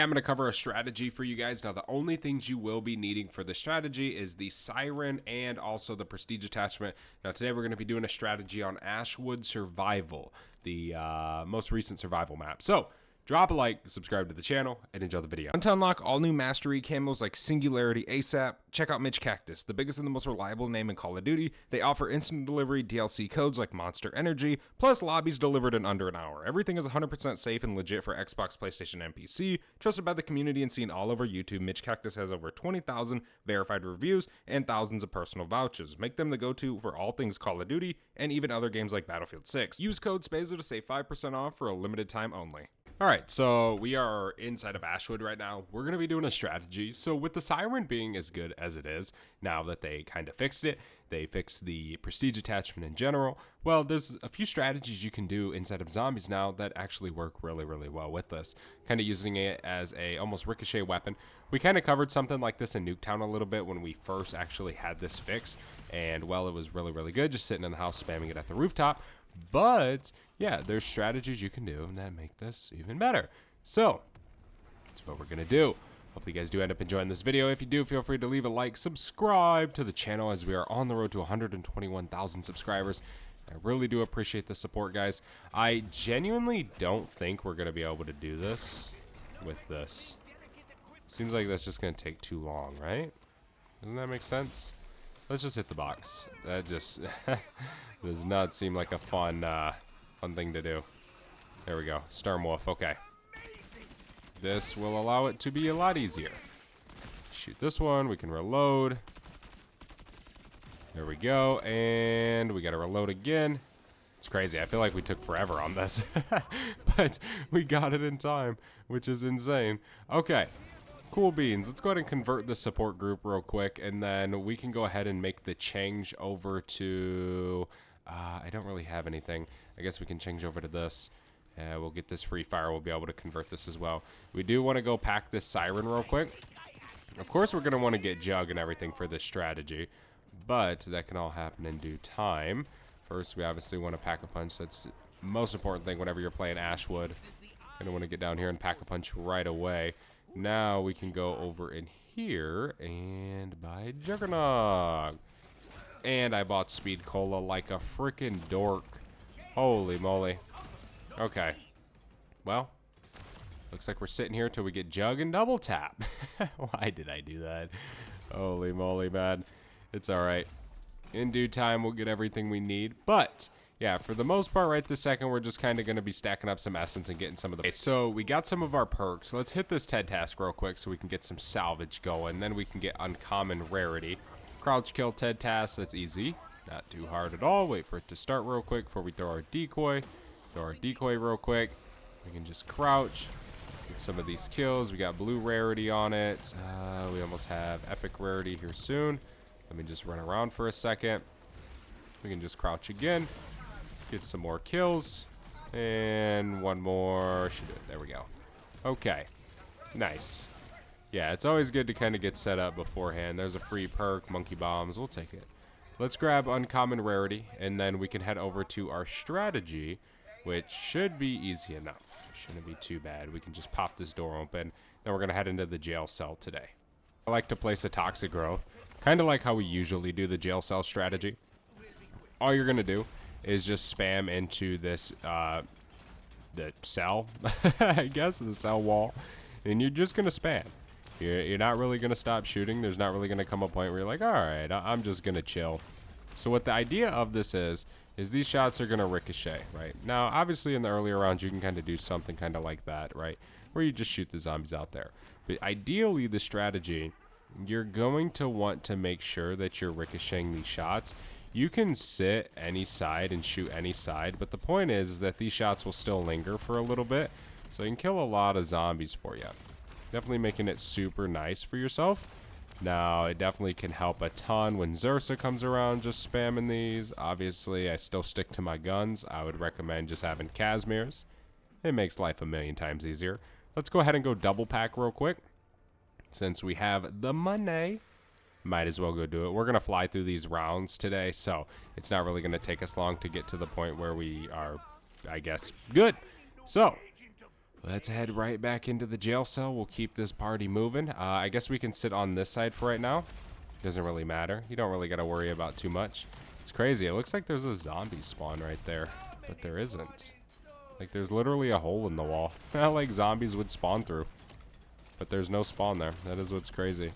I'm going to cover a strategy for you guys. Now, the only things you will be needing for the strategy is the Siren and also the Prestige attachment. Now, today we're going to be doing a strategy on Ashwood Survival, the most recent survival map. So, drop a like, subscribe to the channel, and enjoy the video. To unlock all new mastery camos like Singularity ASAP, check out Mitch Cactus, the biggest and the most reliable name in Call of Duty. They offer instant delivery DLC codes like Monster Energy, plus lobbies delivered in under an hour. Everything is 100% safe and legit for Xbox, PlayStation, and PC. Trusted by the community and seen all over YouTube, Mitch Cactus has over 20,000 verified reviews and thousands of personal vouchers. Make them the go-to for all things Call of Duty and even other games like Battlefield 6. Use code SPAZO to save 5% off for a limited time only. Alright, so we are inside of Ashwood right now. We're going to be doing a strategy. So with the Siren being as good as it is, now that they kind of fixed it, they fixed the Prestige attachment in general, well, there's a few strategies you can do inside of Zombies now that actually work really, really well with this. Kind of using it as a almost ricochet weapon. We kind of covered something like this in Nuketown a little bit when we first actually had this fix, and well, it was really, really good just sitting in the house spamming it at the rooftop. But yeah, there's strategies you can do that make this even better. So that's what we're gonna do. Hopefully you guys do end up enjoying this video. If you do, feel free to leave a like, subscribe to the channel as we are on the road to 121,000 subscribers. I really do appreciate the support, guys. I genuinely don't think we're gonna be able to do this with this. Seems like that's just gonna take too long, right? Doesn't that make sense? Let's just hit the box. That just does not seem like a fun thing to do. There we go. Storm Wolf. Okay. This will allow it to be a lot easier. Shoot this one. We can reload. There we go. And we got to reload again. It's crazy. I feel like we took forever on this. But we got it in time, which is insane. Okay. Cool beans. Let's go ahead and convert the support group real quick, and then we can go ahead and make the change over to... I don't really have anything. I guess we can change over to this. We'll get this free fire. We'll be able to convert this as well. We do want to go pack this Siren real quick. Of course, we're going to want to get Jug and everything for this strategy, but that can all happen in due time. First, we obviously want to pack a punch. That's the most important thing whenever you're playing Ashwood. Going to want to get down here and pack a punch right away. Now we can go over in here and buy Juggernog. And I bought Speed Cola like a freaking dork. Holy moly. Okay. Well, looks like we're sitting here till we get Jug and double tap. Why did I do that? Holy moly, man. It's alright. In due time, we'll get everything we need. But yeah, for the most part right this second, we're just kind of going to be stacking up some essence and getting some of the... Okay, so we got some of our perks. Let's hit this TED task real quick so we can get some salvage going. Then we can get uncommon rarity. Crouch kill TED task, that's easy. Not too hard at all. Wait for it to start real quick before we throw our decoy. Throw our decoy real quick. We can just crouch. Get some of these kills. We got blue rarity on it. We almost have epic rarity here soon. Let me just run around for a second. We can just crouch again. Get some more kills. And one more. Should do it. There we go. Okay. Nice. Yeah, it's always good to kind of get set up beforehand. There's a free perk, Monkey Bombs. We'll take it. Let's grab Uncommon Rarity, and then we can head over to our strategy, which should be easy enough. Shouldn't be too bad. We can just pop this door open. Then we're going to head into the jail cell today. I like to place a Toxic Growth, kind of like how we usually do the jail cell strategy. All you're going to do is just spam into this, the cell, I guess, the cell wall, and you're just going to spam. You're not really going to stop shooting. There's not really going to come a point where you're like, all right, I'm just going to chill. So what the idea of this is these shots are going to ricochet, right? Now, obviously, in the earlier rounds, you can kind of do something kind of like that, right? Where you just shoot the zombies out there. But ideally, the strategy, you're going to want to make sure that you're ricocheting these shots. You can sit any side and shoot any side, but the point is that these shots will still linger for a little bit, so you can kill a lot of zombies for you. Definitely making it super nice for yourself. Now, it definitely can help a ton when Zursa comes around just spamming these. Obviously, I still stick to my guns. I would recommend just having Casimirs. It makes life a million times easier. Let's go ahead and go double pack real quick. Since we have the money, might as well go do it. We're going to fly through these rounds today, so it's not really going to take us long to get to the point where we are, I guess, good. So, Let's head right back into the jail cell. We'll keep this party moving. I guess we can sit on this side for right now. Doesn't really matter. You don't really got to worry about too much. It's crazy. It looks like there's a zombie spawn right there, but there isn't. Like, there's literally a hole in the wall. Like zombies would spawn through. But there's no spawn there. That is what's crazy.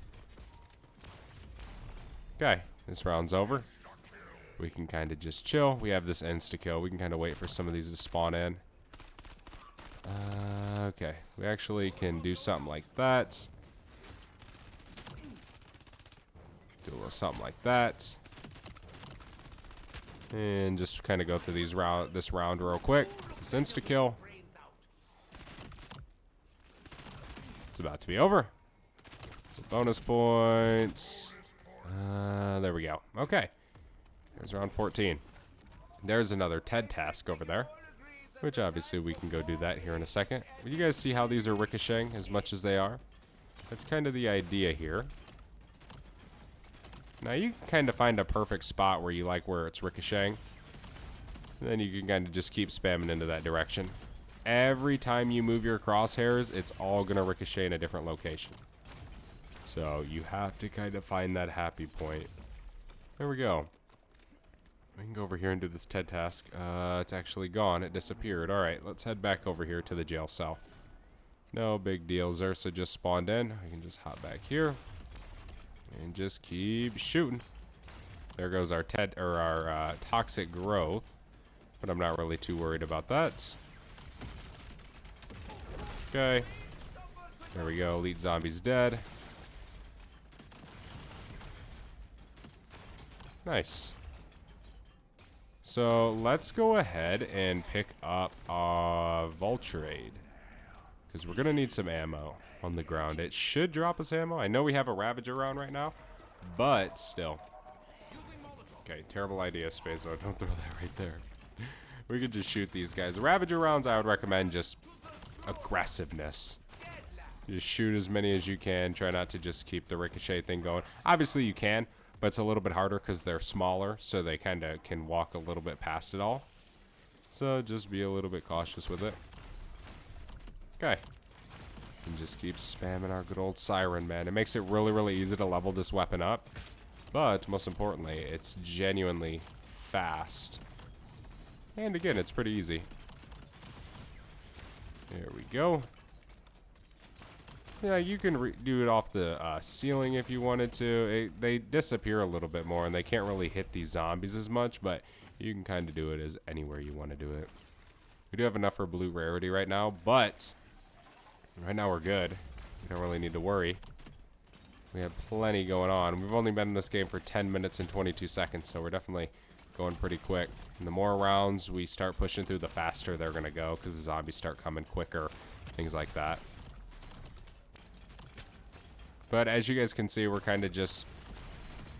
Okay, this round's over. We can kind of just chill. We have this insta-kill. We can kind of wait for some of these to spawn in. Okay, we actually can do something like that. Do a little something like that. And just kind of go through this round real quick. This insta-kill. It's about to be over. So bonus points. There we go. Okay. There's round 14. There's another TED task over there. Which obviously we can go do that here in a second. But you guys see how these are ricocheting as much as they are? That's kind of the idea here. Now you can kind of find a perfect spot where you like where it's ricocheting. And then you can kind of just keep spamming into that direction. Every time you move your crosshairs, it's all going to ricochet in a different location. So you have to kind of find that happy point. There we go. We can go over here and do this TED task. It's actually gone. It disappeared. Alright, let's head back over here to the jail cell. No big deal. Zersa just spawned in. I can just hop back here. And just keep shooting. There goes our toxic growth. But I'm not really too worried about that. Okay. There we go. Elite zombie's dead. Nice. So let's go ahead and pick up Vulturade. Because we're going to need some ammo on the ground. It should drop us ammo. I know we have a Ravager around right now. But still. Okay, terrible idea, Spazo. Don't throw that right there. We could just shoot these guys. The Ravager rounds, I would recommend just aggressiveness. Just shoot as many as you can. Try not to just keep the ricochet thing going. Obviously you can, but it's a little bit harder because they're smaller, so they kind of can walk a little bit past it all. So just be a little bit cautious with it. Okay. And just keep spamming our good old siren, man. It makes it really, really easy to level this weapon up. But most importantly, it's genuinely fast. And again, it's pretty easy. There we go. Yeah, you can do it off the ceiling if you wanted to. They disappear a little bit more, and they can't really hit these zombies as much, but you can kind of do it as anywhere you want to do it. We do have enough for blue rarity right now, but right now we're good. We don't really need to worry. We have plenty going on. We've only been in this game for 10 minutes and 22 seconds, so we're definitely going pretty quick. And the more rounds we start pushing through, the faster they're going to go, because the zombies start coming quicker, things like that. But as you guys can see, we're kind of just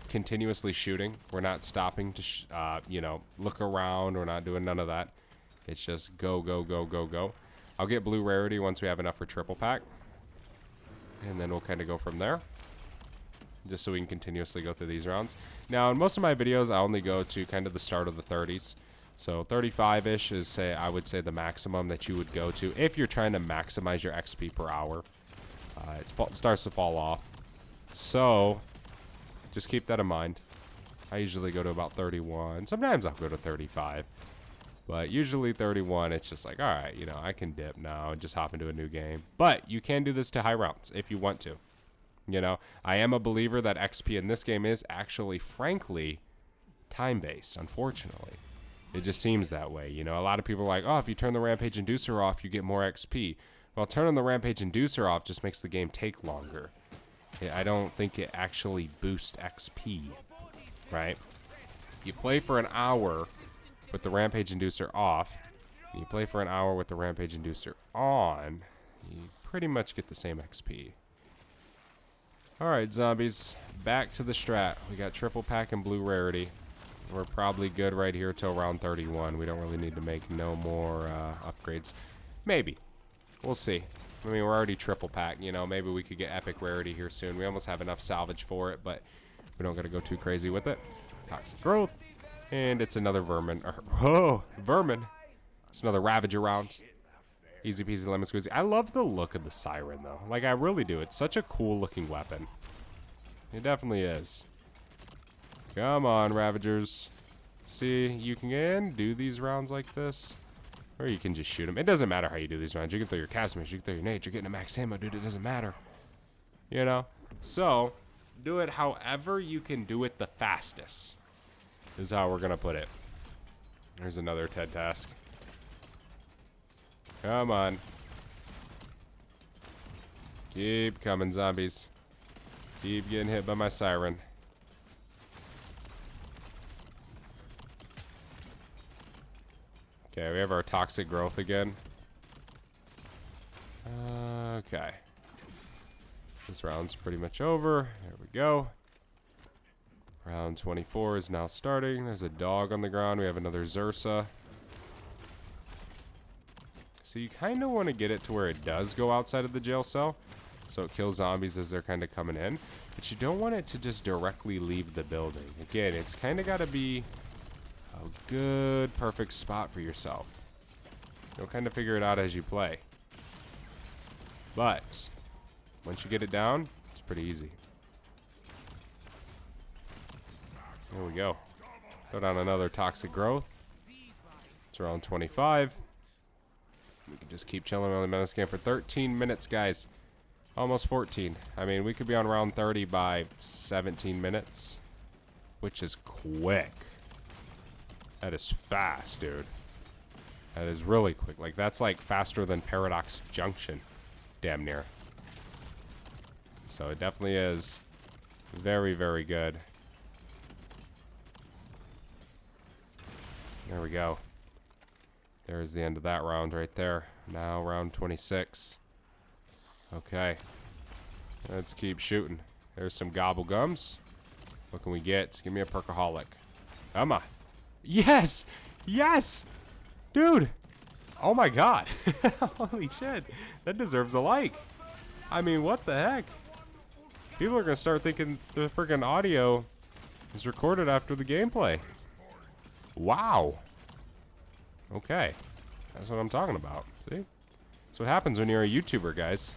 continuously shooting. We're not stopping to, you know, look around. We're not doing none of that. It's just go, go, go, go, go. I'll get blue rarity once we have enough for triple pack. And then we'll kind of go from there. Just so we can continuously go through these rounds. Now, in most of my videos, I only go to kind of the start of the 30s. So 35-ish is, I would say, the maximum that you would go to if you're trying to maximize your XP per hour. It starts to fall off. So, just keep that in mind. I usually go to about 31. Sometimes I'll go to 35. But usually 31, it's just like, alright, you know, I can dip now and just hop into a new game. But you can do this to high rounds if you want to. You know, I am a believer that XP in this game is actually, frankly, time-based, unfortunately. It just seems that way. You know, a lot of people are like, oh, if you turn the Rampage Inducer off, you get more XP. Well, turning the Rampage Inducer off just makes the game take longer. I don't think it actually boosts XP, right? You play for an hour with the Rampage Inducer off, and you play for an hour with the Rampage Inducer on, you pretty much get the same XP. Alright, zombies, back to the strat. We got triple pack and blue rarity. We're probably good right here till round 31. We don't really need to make no more upgrades. Maybe. We'll see. I mean, we're already triple pack, you know. Maybe we could get epic rarity here soon. We almost have enough salvage for it, but we don't got to go too crazy with it. Toxic growth. And it's another vermin. Oh, vermin. It's another Ravager round. Easy peasy lemon squeezy. I love the look of the siren, though. Like, I really do. It's such a cool looking weapon. It definitely is. Come on, Ravagers. See, you can do these rounds like this. Or you can just shoot them. It doesn't matter how you do these rounds. You can throw your Casimir, you can throw your nades. You're getting a max ammo, dude. It doesn't matter. You know? So, do it however you can do it the fastest. Is how we're going to put it. There's another TED task. Come on. Keep coming, zombies. Keep getting hit by my siren. Okay, we have our toxic growth again. Okay. This round's pretty much over. There we go. Round 24 is now starting. There's a dog on the ground. We have another Zursa. So you kind of want to get it to where it does go outside of the jail cell. So it kills zombies as they're kind of coming in. But you don't want it to just directly leave the building. Again, it's kind of got to be a good, perfect spot for yourself. You'll kind of figure it out as you play. But once you get it down, it's pretty easy. There we go. Throw down another toxic growth. It's around 25. We can just keep chilling on the menace game for 13 minutes, guys. Almost 14. I mean, we could be on round 30 by 17 minutes, which is quick. That is fast, dude. That is really quick. Like, that's like faster than Paradox Junction. Damn near. So it definitely is very, very good. There we go. There's the end of that round right there. Now round 26. Okay. Let's keep shooting. There's some gobble gums. What can we get? Give me a perkaholic. Come on. Yes! Yes! Dude! Oh my god. Holy shit. That deserves a like. I mean, what the heck? People are going to start thinking the freaking audio is recorded after the gameplay. Wow. Okay. That's what I'm talking about. See? That's what happens when you're a YouTuber, guys.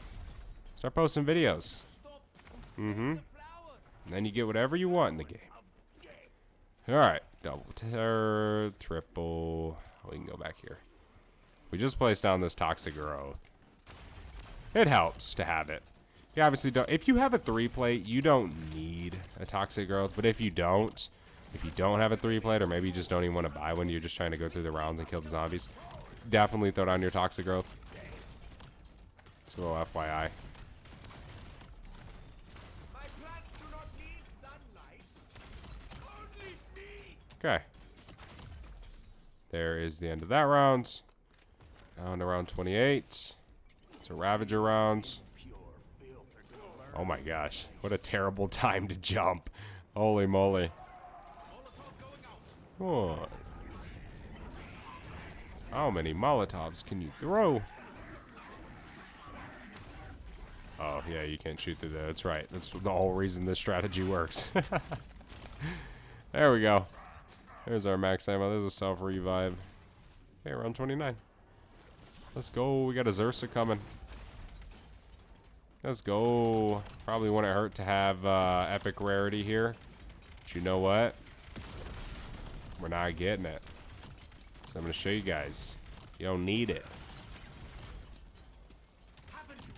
Start posting videos. And then you get whatever you want in the game. Alright. Double, triple. We can go back here. We just placed down this toxic growth. It helps to have it. You obviously don't. If you have a 3-plate, you don't need a toxic growth. But if you don't have a 3-plate, or maybe you just don't even want to buy one, you're just trying to go through the rounds and kill the zombies, definitely throw down your toxic growth. Just a little FYI. Okay. There is the end of that round. Down to round 28. It's a Ravager round. Oh my gosh. What a terrible time to jump. Holy moly. Oh. How many Molotovs can you throw? Oh, yeah, you can't shoot through there. That's right. That's the whole reason this strategy works. There we go. There's our max ammo. There's a self-revive. Okay, round 29. Let's go. We got a Zursa coming. Let's go. Probably wouldn't hurt to have epic rarity here. But you know what? We're not getting it. So I'm going to show you guys. You don't need it.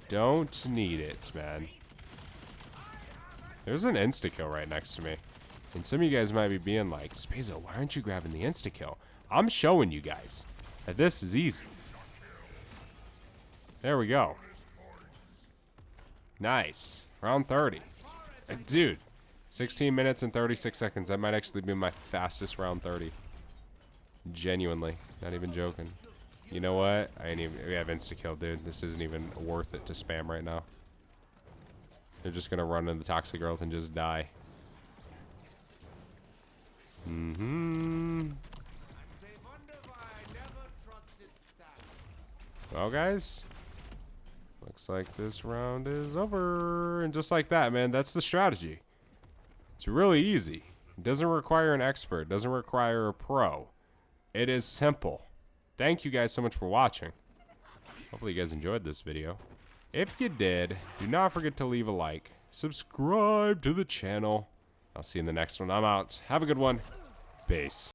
Don't need it, man. There's an insta-kill right next to me. And some of you guys might be being like, Spazo, why aren't you grabbing the insta-kill? I'm showing you guys that this is easy. There we go. Nice. Round 30. Dude, 16 minutes and 36 seconds. That might actually be my fastest round 30. Genuinely. Not even joking. You know what? We have insta-kill, dude. This isn't even worth it to spam right now. They're just going to run into the toxic growth and just die. Well, guys, looks like this round is over. And just like that, man, that's the strategy. It's really easy. It doesn't require an expert. It doesn't require a pro. It is simple. Thank you guys so much for watching. Hopefully you guys enjoyed this video. If you did, do not forget to leave a like. Subscribe to the channel. I'll see you in the next one. I'm out. Have a good one. Peace.